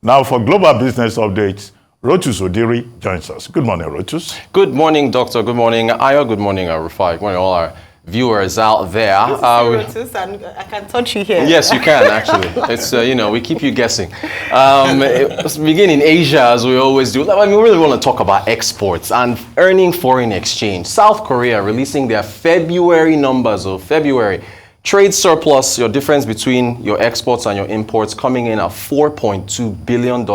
Now for Global Business Updates, Rotus Oddiri joins us. Good morning, Rotus. Good morning, Doctor. Good morning, Ayo. Good morning, Rufai. Good morning, all our viewers out there. Rotus, and I can touch you here. Yes, you can, actually. It's, we keep you guessing. Let's begin in Asia, as we always do. I mean, we really want to talk about exports and earning foreign exchange. South Korea releasing their February numbers of February. Trade surplus, your difference between your exports and your imports, coming in at $4.2 billion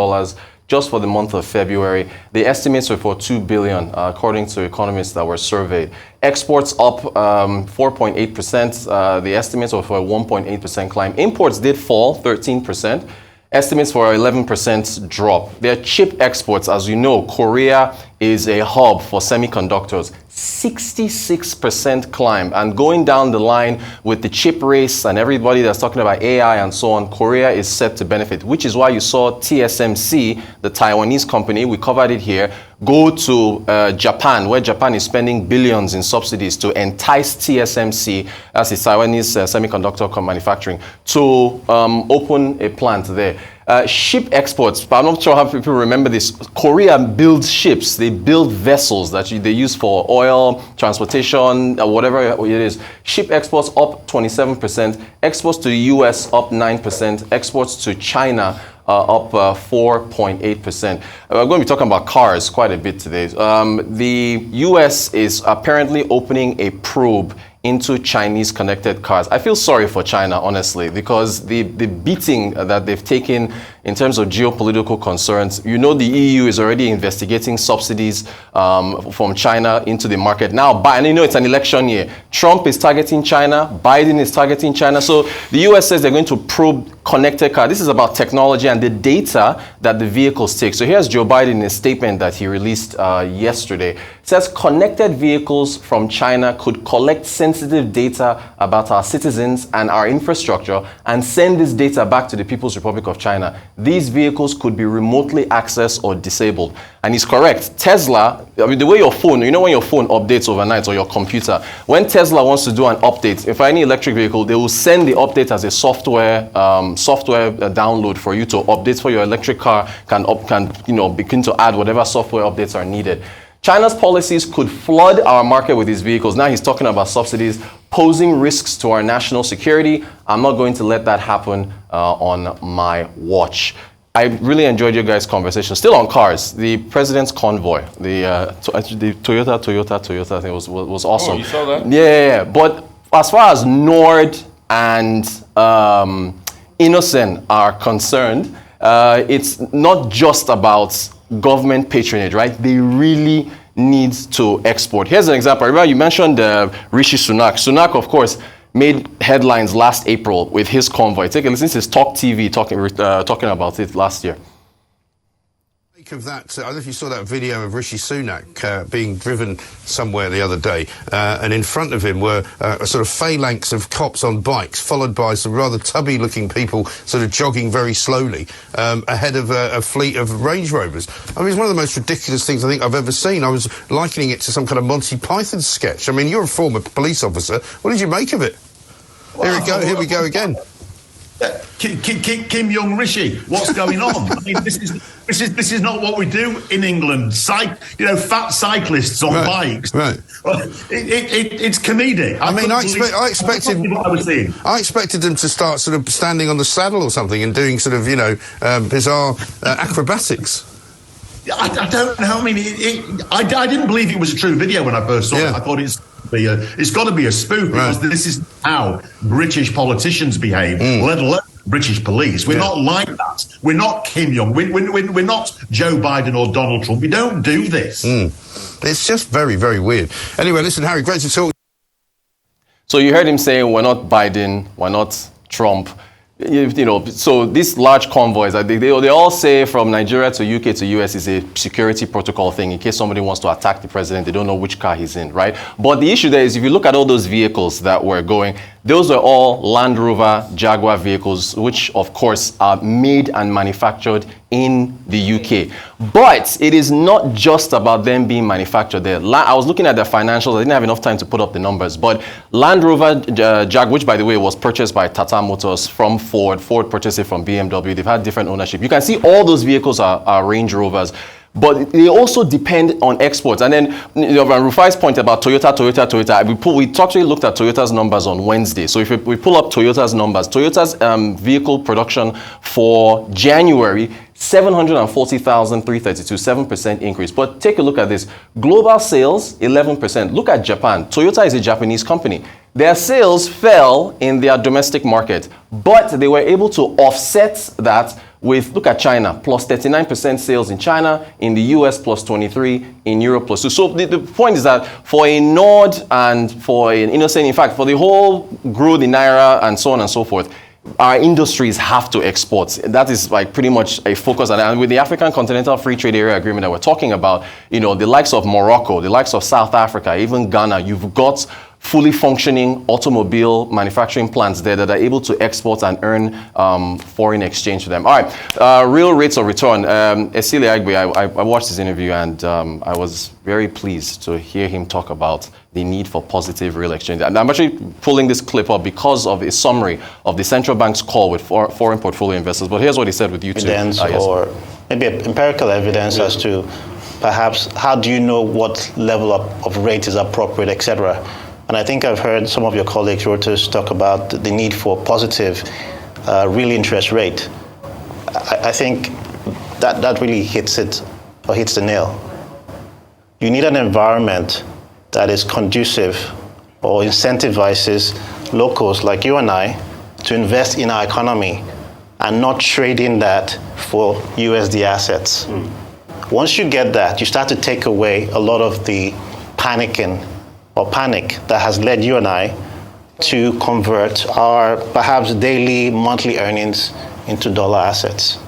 just for the month of February. The estimates were for $2 billion, according to economists that were surveyed. Exports up 4.8%. The estimates were for a 1.8% climb. Imports did fall 13%. Estimates for 11% drop. Their chip exports, as you know, Korea is a hub for semiconductors. 66% climb, and going down the line with the chip race and everybody that's talking about AI and so on, Korea is set to benefit, which is why you saw TSMC, the Taiwanese company, we covered it here, go to Japan, where Japan is spending billions in subsidies to entice TSMC, as is Taiwanese semiconductor manufacturing, to open a plant there. Ship exports, but I'm not sure how people remember this. Korea builds ships, they build vessels that they use for oil, transportation, whatever it is. Ship exports up 27%, exports to the US up 9%, exports to China up 4.8%. We're going to be talking about cars quite a bit today. The US is apparently opening a probe into Chinese connected cars. I feel sorry for China, honestly, because the beating that they've taken in terms of geopolitical concerns, you know, the EU is already investigating subsidies from China into the market. Now, and you know it's an election year. Trump is targeting China, Biden is targeting China. So the US says they're going to probe connected car. This is about technology and the data that the vehicles take. So here's Joe Biden in a statement that he released yesterday. It says connected vehicles from China could collect sensitive data about our citizens and our infrastructure and send this data back to the People's Republic of China. These vehicles could be remotely accessed or disabled. And he's correct. Tesla, I mean, the way your phone, you know when your phone updates overnight or your computer, when Tesla wants to do an update, if any electric vehicle, they will send the update as a software download for you to update for your electric car, can begin to add whatever software updates are needed. China's policies could flood our market with these vehicles. Now he's talking about subsidies, posing risks to our national security. I'm not going to let that happen on my watch. I really enjoyed your guys' conversation. Still on cars, the president's convoy, the Toyota, I think was awesome. Oh, you saw that? Yeah. But as far as Nord and Innoson are concerned, it's not just about government patronage, right? They really need to export. Here's an example. Remember, you mentioned Rishi Sunak. Sunak, of course, made headlines last April with his convoy. Take a listen to his Talk TV talking about it last year. Of that, I don't know if you saw that video of Rishi Sunak being driven somewhere the other day, and in front of him were a sort of phalanx of cops on bikes, followed by some rather tubby-looking people sort of jogging very slowly ahead of a fleet of Range Rovers. I mean, it's one of the most ridiculous things I think I've ever seen. I was likening it to some kind of Monty Python sketch. I mean, you're a former police officer. What did you make of it? Wow. Here we go again. Kim Young Rishi, what's going on? I mean, this is not what we do in England. Fat cyclists on bikes. Right. It's comedic. I expected them to start sort of standing on the saddle or something and doing sort of bizarre acrobatics. I don't know. I mean, I didn't believe it was a true video when I first saw it. I thought it's got to be a spoof, because this is how British politicians behave, let alone British police. We're not like that. We're not Kim Jong. We're not Joe Biden or Donald Trump. We don't do this. It's just very, very weird. Anyway, listen, Harry, great to talk. So you heard him saying, we're not Biden, we're not Trump. So these large convoys, they all say from Nigeria to UK to US is a security protocol thing in case somebody wants to attack the president. They don't know which car he's in, right? But the issue there is if you look at all those vehicles that were going, those are all Land Rover, Jaguar vehicles, which of course are made and manufactured in the UK. But it is not just about them being manufactured there. I was looking at their financials. I didn't have enough time to put up the numbers, but Land Rover Jag, which by the way was purchased by Tata Motors from Ford. Ford purchased it from BMW. They've had different ownership. You can see all those vehicles are Range Rovers. But they also depend on exports. And then Rufai's point about Toyota. We actually looked at Toyota's numbers on Wednesday. So if we pull up Toyota's numbers, Toyota's vehicle production for January, 740,332, 7% increase. But take a look at this. Global sales, 11%. Look at Japan. Toyota is a Japanese company. Their sales fell in their domestic market, but they were able to offset that with, look at China, plus 39% sales in China, in the US plus 23, in Europe plus 2. So the point is that for a Nord and for an Innoson, in fact, for the whole grow the Naira and so on and so forth, our industries have to export. That is like pretty much a focus. And with the African Continental Free Trade Area Agreement that we're talking about, the likes of Morocco, the likes of South Africa, even Ghana, you've got fully functioning automobile manufacturing plants there that are able to export and earn foreign exchange for them. All right, real rates of return. Esile Agbe, I watched his interview and I was very pleased to hear him talk about the need for positive real exchange. And I'm actually pulling this clip up because of a summary of the central bank's call with foreign portfolio investors. But here's what he said with you too. Evidence or maybe empirical evidence as to perhaps how do you know what level of rate is appropriate, etc. And I think I've heard some of your colleagues, Rotus, talk about the need for positive real interest rate. I think that really hits it, or hits the nail. You need an environment that is conducive or incentivizes locals like you and I to invest in our economy and not trade in that for USD assets. Once you get that, you start to take away a lot of the panic that has led you and I to convert our perhaps daily, monthly earnings into dollar assets.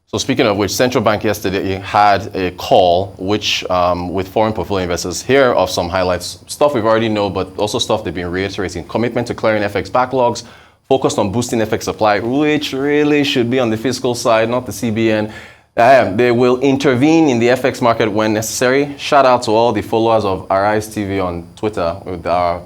So speaking of which, central bank yesterday had a call which with foreign portfolio investors. Here are some highlights, stuff we've already know, but also stuff they've been reiterating. Commitment to clearing FX backlogs, focused on boosting FX supply, which really should be on the fiscal side, not the CBN. They will intervene in the FX market when necessary. Shout out to all the followers of Arise TV on Twitter with our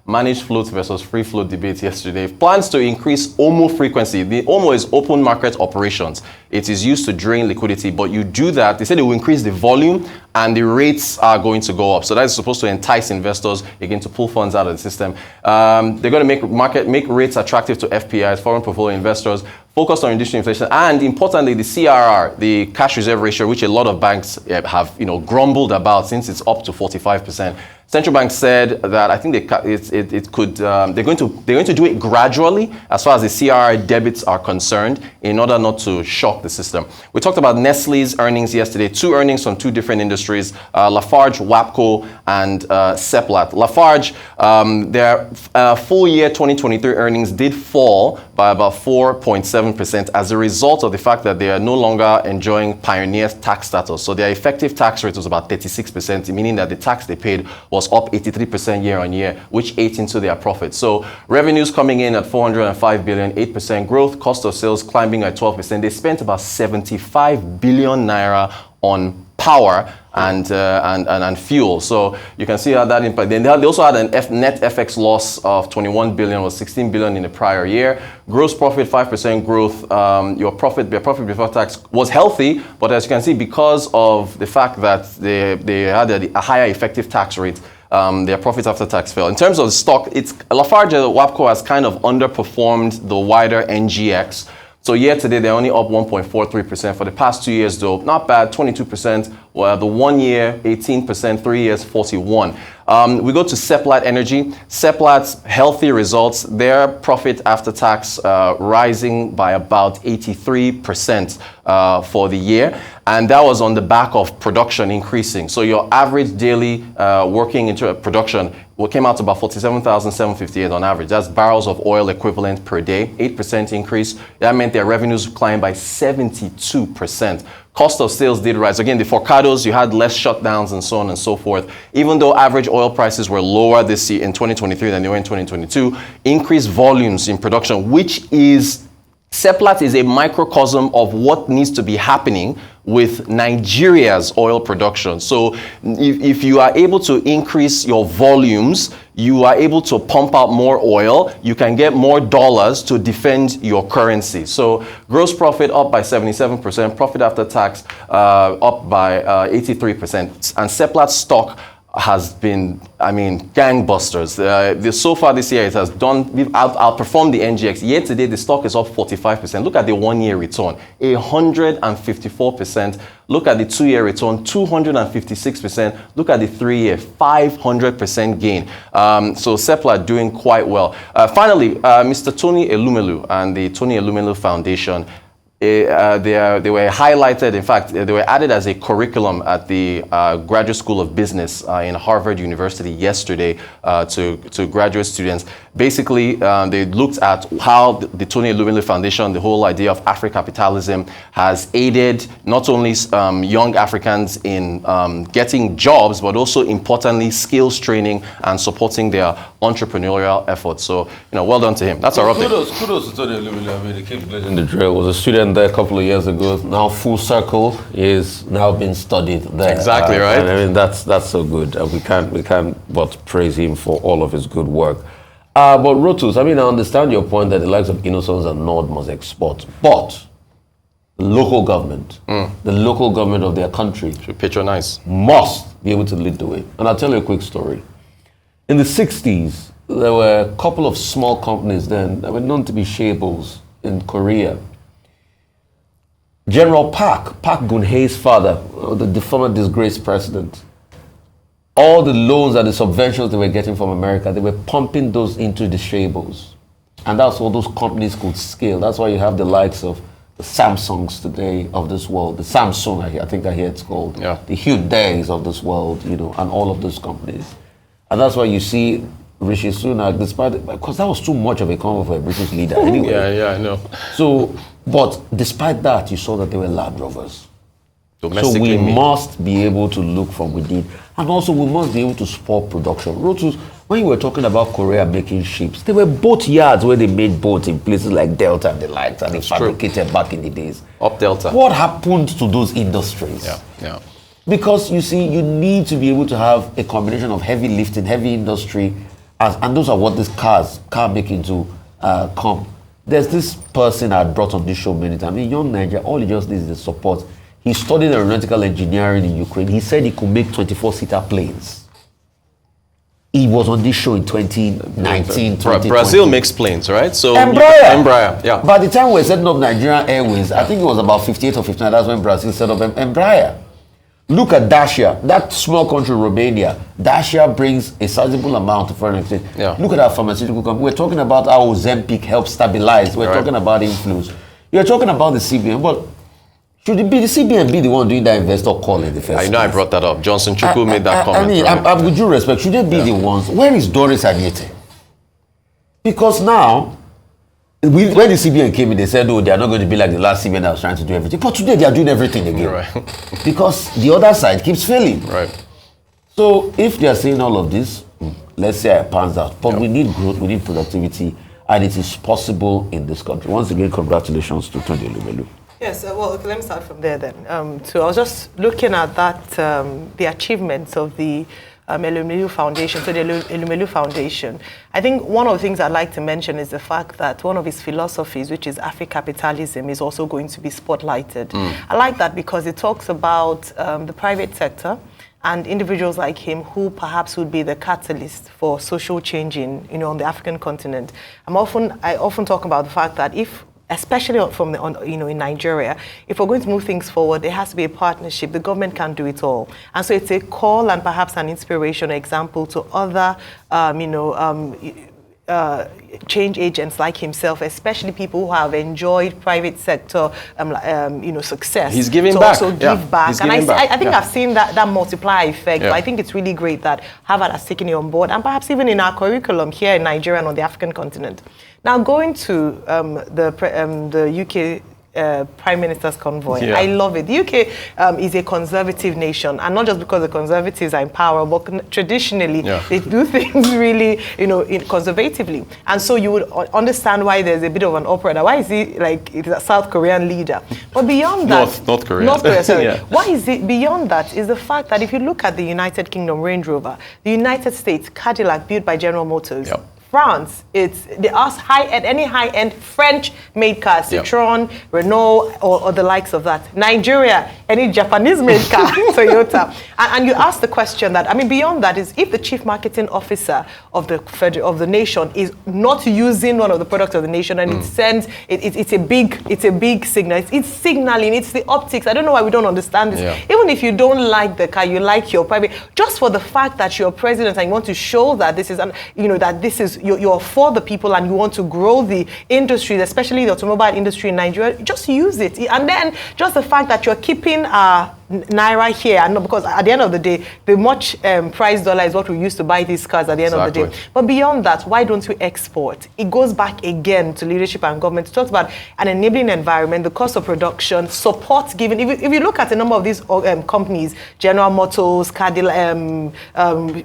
managed float versus free float debate yesterday. Plans to increase OMO frequency. The OMO is open market operations. It is used to drain liquidity, but you do that. They said it will increase the volume and the rates are going to go up. So that is supposed to entice investors again to pull funds out of the system. They're going to make rates attractive to FPIs, foreign portfolio investors, focused on reducing inflation, and importantly, the CRR, the cash reserve ratio, which a lot of banks have grumbled about since it's up to 45%. Central bank said that I think they're going to do it gradually as far as the CRR debits are concerned in order not to shock the system. We talked about Nestle's earnings yesterday, two earnings from two different industries, Lafarge, WAPCO, and Seplat. Lafarge, their full year 2023 earnings did fall by about 4.7% as a result of the fact that they are no longer enjoying pioneer tax status. So their effective tax rate was about 36%, meaning that the tax they paid was up 83% year on year, which ate into their profit. So revenues coming in at 405 billion, 8% growth, cost of sales climbing at 12%. They spent about 75 billion naira on power and fuel. So you can see how that impact. Then they also had a net FX loss of 21 billion, was 16 billion in the prior year. Gross profit, 5% growth. Their profit before tax was healthy, but as you can see, because of the fact that they had a higher effective tax rate, their profit after tax fell. In terms of the stock, Lafarge WAPCO has kind of underperformed the wider NGX. So year to date, they're only up 1.43%. For the past 2 years, though, not bad, 22%. Well, the 1 year, 18%, 3 years, 41%. We go to Seplat Energy. Seplat's healthy results, their profit after tax rising by about 83% for the year. And that was on the back of production increasing. So your average daily working into production came out to about 47,758 on average. That's barrels of oil equivalent per day, 8% increase. That meant their revenues climbed by 72%. Cost of sales did rise. Again, the forecados, you had less shutdowns and so on and so forth. Even though average oil prices were lower this year in 2023 than they were in 2022, increased volumes in production, which is Seplat is a microcosm of what needs to be happening with Nigeria's oil production. So if you are able to increase your volumes, you are able to pump out more oil, you can get more dollars to defend your currency. So gross profit up by 77%, profit after tax up by 83%. And Seplat stock has been, I mean, gangbusters. So far this year, it has done, we've outperformed the NGX. Year to date, the stock is up 45%. Look at the 1 year return, 154%. Look at the 2 year return, 256%. Look at the 3 year, 500% gain. So Seplat doing quite well. Finally, Mr. Tony Elumelu and the Tony Elumelu Foundation, they were highlighted, in fact, they were added as a curriculum at the Graduate School of Business in Harvard University yesterday to graduate students. Basically, they looked at how the Tony Elumelu Foundation, the whole idea of Afro-capitalism, has aided not only young Africans in getting jobs, but also importantly, skills training and supporting their entrepreneurial efforts. So, well done to him. That's our update. Kudos to Tony Elumelu. I mean, he keeps letting the drill. Was a student there a couple of years ago. Now full circle, is now being studied there. Exactly right. And I mean, that's so good. We can't but praise him for all of his good work. But Rotus, I mean, I understand your point that the likes of Innoson and Nord must export, but the local government, of their country, should patronize, must be able to lead the way. And I'll tell you a quick story. In the 60s, there were a couple of small companies then that were known to be shables in Korea. General Park Geun-hye's father, the former disgraced president, all the loans and the subventions they were getting from America, they were pumping those into the shables. And that's how those companies could scale. That's why you have the likes of the Samsungs today of this world, the Samsung, I think I hear it's called, the Hyundais of this world, and all of those companies. And that's why you see Rishi Sunak, because that was too much of a convo for a British leader anyway. Yeah, I know. So, but despite that, you saw that they were Land Rovers. So we must be able to look from within. And also we must be able to support production. Rotus, when you were talking about Korea making ships, there were boat yards where they made boats in places like Delta and the likes, and they fabricated back in the days. Up Delta. What happened to those industries? Yeah. Because you see, you need to be able to have a combination of heavy lifting, heavy industry, and those are what these car making to come. There's this person I brought on this show many times. In young Nigeria, all he just needs is support. He studied aeronautical engineering in Ukraine. He said he could make 24-seater planes. He was on this show in 2019, 2020. Brazil makes planes, right? So Embraer, yeah. By the time we were setting up Nigerian Airways, I think it was about 58 or 59. That's when Brazil set up Embraer. Look at Dacia, that small country, Romania. Dacia brings a sizable amount of foreign exchange. Yeah. Look at our pharmaceutical company. We're talking about how Ozempic helps stabilize. We're talking about influence. You're talking about the CBN, but should it be the CBN be the one doing that investor call in the first place? I know I brought that up. Johnson Chukwu made that comment. I mean, with due respect, should they be the ones? Where is Doris Anyete? Because now, when the CBN came in, they said, they are not going to be like the last CBN that was trying to do everything. But today, they are doing everything again. Right. Because the other side keeps failing. Right. So if they are saying all of this, let's say I pans out. But we need growth, we need productivity, and it is possible in this country. Once again, congratulations to Tony Elumelu. Yes, well, okay, let me start from there then. So I was just looking at that, the achievements of the Elumelu Foundation, so the Elumelu Foundation. I think one of the things I'd like to mention is the fact that one of his philosophies, which is Afro-capitalism, is also going to be spotlighted. I like that because it talks about the private sector and individuals like him who perhaps would be the catalyst for social change on the African continent. I often talk about the fact that especially in Nigeria, if we're going to move things forward, there has to be a partnership. The government can't do it all. And so it's a call and perhaps an inspiration example to other, change agents like himself, especially people who have enjoyed private sector, success. He's giving back. Also give back. And I think I've seen that multiplier effect. Yeah. I think it's really great that Harvard has taken it on board, and perhaps even in our curriculum here in Nigeria and on the African continent. Now, going to the UK Prime Minister's convoy. Yeah. I love it. The UK is a conservative nation, and not just because the Conservatives are in power, but traditionally they do things really, conservatively. And so you would understand why there's a bit of an uproar. Why is he like a South Korean leader? But beyond that, North Korea. North Korea, sorry. Why is it beyond that? Is the fact that if you look at the United Kingdom Range Rover, the United States Cadillac built by General Motors. Yep. France, they ask any high-end French-made car, Citroën, Renault, or the likes of that. Nigeria, any Japanese-made car, Toyota. And you ask the question that, beyond that is if the chief marketing officer of the nation is not using one of the products of the nation, and it sends, it's a big signal. It's signaling, it's the optics. I don't know why we don't understand this. Yeah. Even if you don't like the car, you like your private, just for the fact that you're president and you want to show that this is, that this is, you're for the people and you want to grow the industry, especially the automobile industry in Nigeria, just use it. And then just the fact that you're keeping Naira here, and because at the end of the day, the much price dollar is what we use to buy these cars at the end of the day. But beyond that, why don't we export? It goes back again to leadership and government. It talks about an enabling environment, the cost of production, support given. If you look at a number of these companies, General Motors, Cadillac,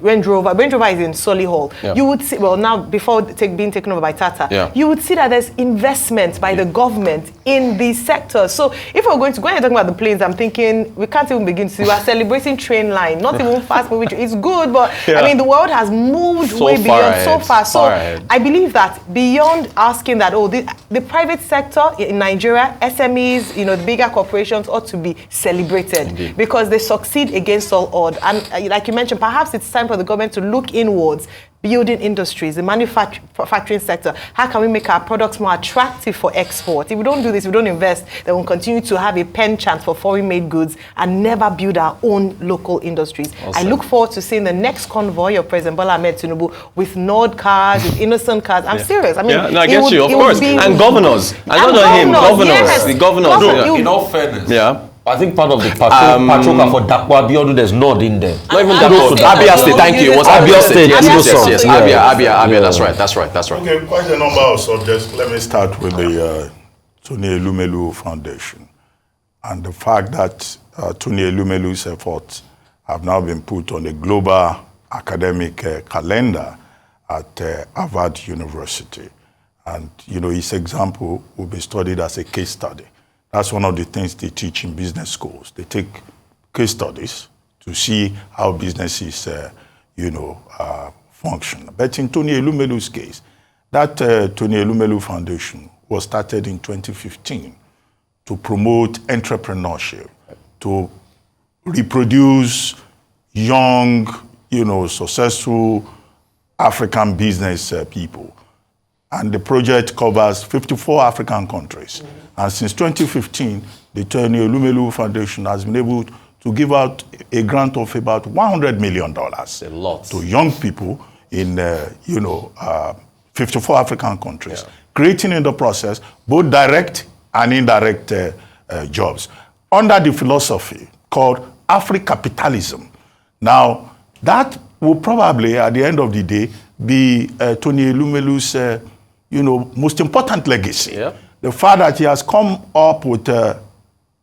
Range Rover is in Solihull. You would see, well, now before being taken over by Tata, you would see that there's investment by the government in these sectors. So if we're going to go and talk about the planes, I'm thinking we can't even begin to see. We're celebrating train line, not even fast moving. It's good, but the world has moved way beyond so far. So I believe that beyond asking that, the private sector in Nigeria, SMEs, the bigger corporations ought to be celebrated because they succeed against all odds. And like you mentioned, perhaps it's time for the government to look inwards. Building industries, the manufacturing sector. How can we make our products more attractive for export? If we don't do this, if we don't invest, then we'll continue to have a pen chance for foreign-made goods and never build our own local industries. Awesome. I look forward to seeing the next convoy of President Bola Ahmed Tunubu with Nord cars, with Innoson cars. I'm serious. I get you, of course. And governors. I don't know him. Governors. Yes. The governors. No, in all fairness. I think part of the Pachoka for Dakwa Biodu, there's Nord in there. Not even Dakwa. Abia State, thank you. It was Abia State. Yes. Abia, that's right. Okay, quite a number of subjects. Let me start with the Tony Elumelu Foundation and the fact that Tony Elumelu's efforts have now been put on a global academic calendar at Harvard University. And, his example will be studied as a case study. That's one of the things they teach in business schools. They take case studies to see how businesses, function. But in Tony Elumelu's case, that Tony Elumelu Foundation was started in 2015 to promote entrepreneurship, to reproduce young, successful African business people. And the project covers 54 African countries. And since 2015, the Tony Elumelu Foundation has been able to give out a grant of about $100 million a lot. To young people in, 54 African countries, creating in the process both direct and indirect jobs under the philosophy called Afri-capitalism. Now, that will probably, at the end of the day, be Tony Elumelu's most important legacy. The fact that he has come up with a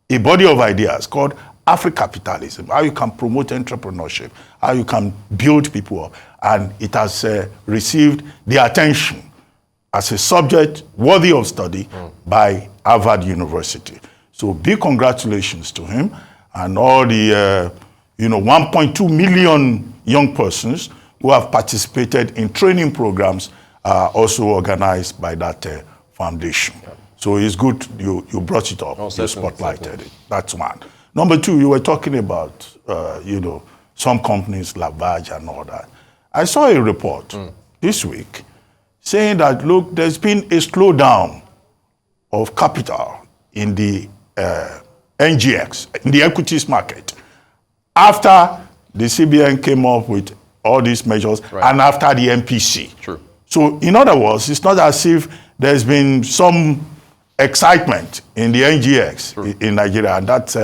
body of ideas called Afri-capitalism, how you can promote entrepreneurship, how you can build people up. And it has received the attention as a subject worthy of study by Harvard University. So big congratulations to him and all the 1.2 million young persons who have participated in training programs also organized by that foundation. So it's good you brought it up, you spotlighted it. That's one. Number two, you were talking about, some companies, Lavarge and all that. I saw a report this week saying that, look, there's been a slowdown of capital in the NGX, in the equities market, after the CBN came up with all these measures and after the MPC. True. So, in other words, it's not as if there's been some excitement in the NGX in Nigeria, and that's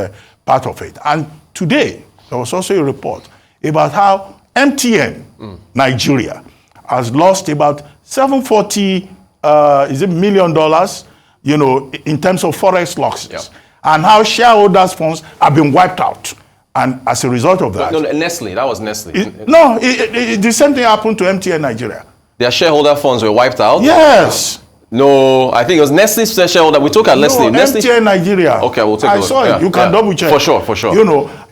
part of it. And today, there was also a report about how MTN Nigeria has lost about $740 million in terms of forex losses, and how shareholders' funds have been wiped out. And as a result of that... No, Nestle, that was Nestle. The same thing happened to MTN Nigeria. Their shareholder funds were wiped out? Yes. No, I think it was Nestle's shareholder. We took at Nestle. MTN Nigeria. Okay, we'll take a look. I saw it. You can double check. For sure.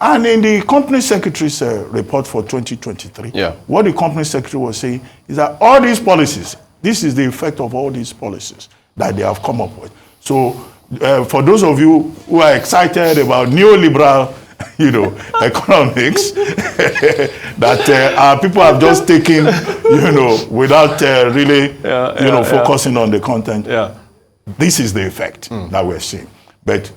And in the company secretary's report for 2023, what the company secretary was saying is that all these policies, this is the effect of all these policies that they have come up with. So, for those of you who are excited about neoliberal, economics, that our people have just taken, without really, focusing on the content. This is the effect that we're seeing. But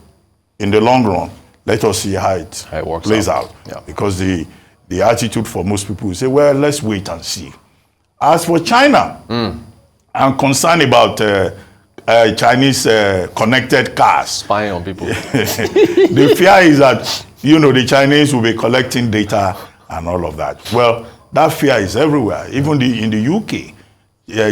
in the long run, let us see how it plays out. Because the attitude for most people is say, well, let's wait and see. As for China, I'm concerned about Chinese connected cars. Spying on people. The fear is that, the Chinese will be collecting data and all of that. Well, that fear is everywhere. Even in the UK,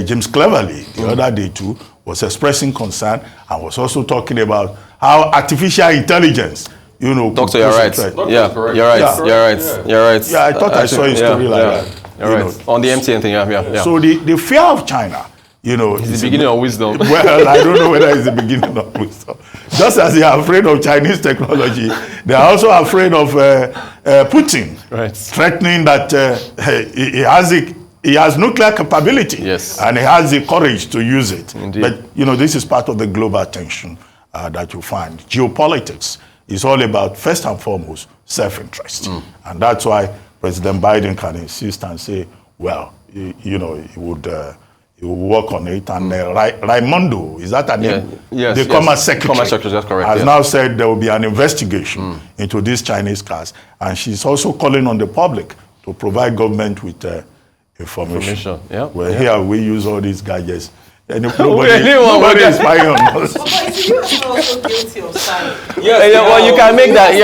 James Cleverly, the other day too, was expressing concern and was also talking about how artificial intelligence, Doctor, you're right. You're right. Yeah, I thought I saw a story like that. You're right. On the MTN thing, So the fear of China, it's the beginning of wisdom. Well, I don't know whether it's the beginning of wisdom. Just as they are afraid of Chinese technology, they are also afraid of Putin, threatening that he has nuclear capability, and he has the courage to use it. Indeed. But this is part of the global tension that you find. Geopolitics is all about, first and foremost, self-interest, and that's why President Biden can insist and say, well, he will work on it. And Raimondo, is that her name? Yes. The Commerce Secretary, that's correct, has now said there will be an investigation into these Chinese cars. And she's also calling on the public to provide government with information. Well, here we use all these gadgets. And nobody is spying on us. But is the also guilty of spying? Well, you can make that,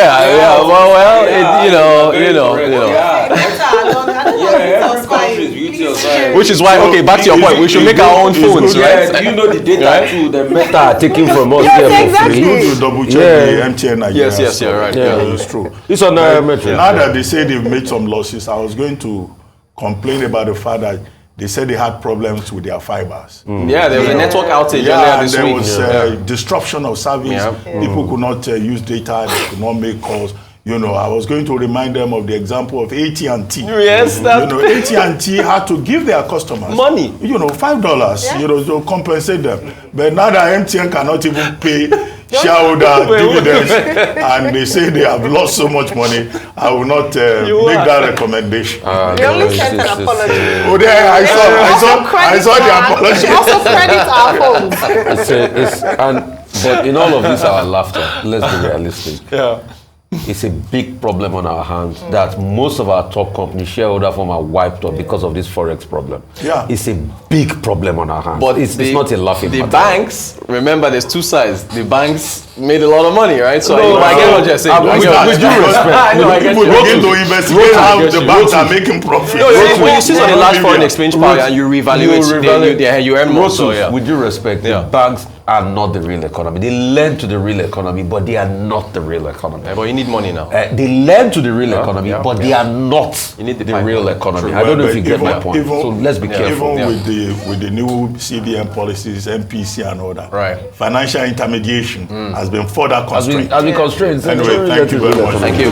Which is why, back to your point, we should make our own phones, right? Do you know the data too, the Meta are taking from us for free? You need to double check the MTN Nigeria. Yes, you're right. It's true. It's on nairametrics. Now that they say they've made some losses, I was going to complain about the fact that they said they had problems with their fibers. Yeah, there was a network outage earlier this week. There was disruption of service. People could not use data. They could not make calls. I was going to remind them of the example of AT&T. Yes, AT&T had to give their customers money. $5, to compensate them. But now that MTN cannot even pay shareholder dividends, and they say they have lost so much money, I will not make that recommendation. They only sent an apology. I saw the apology. Also credit our phones. But in all of this, our laughter, let's be realistic. It's a big problem on our hands that most of our top company shareholder firm are wiped up because of this forex problem. It's a big problem on our hands. But it's not a laughing matter. The banks, remember, there's two sides. The banks made a lot of money, right? So I get what you're saying. With due respect, we begin to investigate how the banks are making profit. When you sit on a large foreign exchange power and you reevaluate, you earn more. With due respect, the banks are not the real economy. They lend to the real economy, but they are not the real economy. But you need money now. They lend to the real economy, but they are not the real economy. True. I don't know if you get my point. So let's be careful. Even with the new CBN policies, MPC and all that, financial intermediation has been further constrained. Has been constrained. Anyway, thank you very much. Thank you.